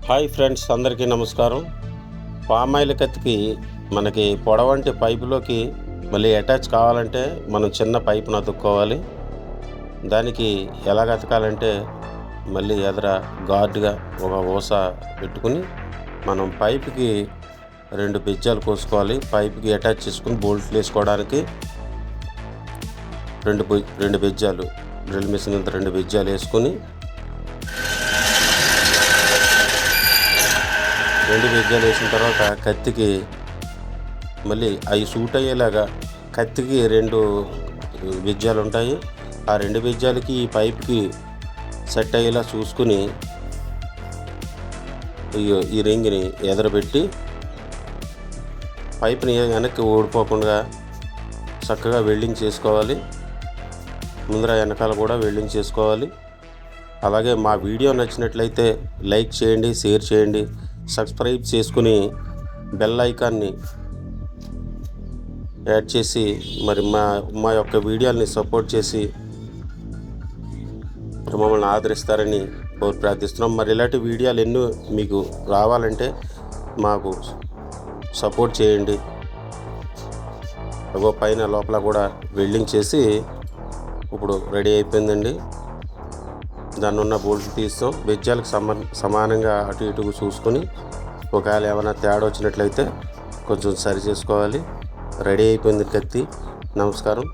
Hi friends, అందరికీ నమస్కారం. Palm oil కత్తికి మనకి పొడవంటి పైపులోకి మళ్ళీ అటాచ్ కావాలంటే మనం చిన్న పైపును అతుక్కోవాలి. దానికి ఎలాగ అతకాలంటే మళ్ళీ ఎదర గార్డుగా ఒక ఊస పెట్టుకుని మనం పైపుకి 2 బెజ్జాలు కోసుకోవాలి. పైపుకి అటాచ్ చేసుకుని బోల్ట్లు వేసుకోవడానికి 2 బెజ్జాలు డ్రిల్ మిషన్ అంత 2 బెజ్జాలు వేసుకొని 2 బెజ్జాలు వేసిన తర్వాత కత్తికి మళ్ళీ అవి సూట్ అయ్యేలాగా కత్తికి 2 బెజ్జాలు ఉంటాయి. ఆ 2 బెజ్జాలకి ఈ పైప్కి సెట్ అయ్యేలా చూసుకుని ఈ రింగ్ని ఎదరబెట్టి పైప్ని వెనక్కి ఊడిపోకుండా చక్కగా వెల్డింగ్ చేసుకోవాలి. ముందర వెనకాల కూడా వెల్డింగ్ చేసుకోవాలి. అలాగే మా వీడియో నచ్చినట్లయితే లైక్ చేయండి, షేర్ చేయండి, సబ్స్క్రైబ్ చేసుకుని బెల్ ఐకాన్ని యాడ్ చేసి మరి మా యొక్క వీడియోని సపోర్ట్ చేసి మమ్మల్ని ఆదరిస్తారని ప్రార్థిస్తున్నాం. మరి ఇలాంటి వీడియోలు ఎన్నో మీకు రావాలంటే మాకు సపోర్ట్ చేయండి. పైన లోపల కూడా వెల్డింగ్ చేసి ఇప్పుడు రెడీ అయిపోయిందండి. దాన్ని ఉన్న బోల్ట్ తీస్తాం. బెజ్జాలకు సమానంగా అటు ఇటు చూసుకొని ఒకవేళ ఏమైనా తేడా వచ్చినట్లయితే కొంచెం సరి చేసుకోవాలి. రెడీ అయిపోయింది కత్తి. నమస్కారం.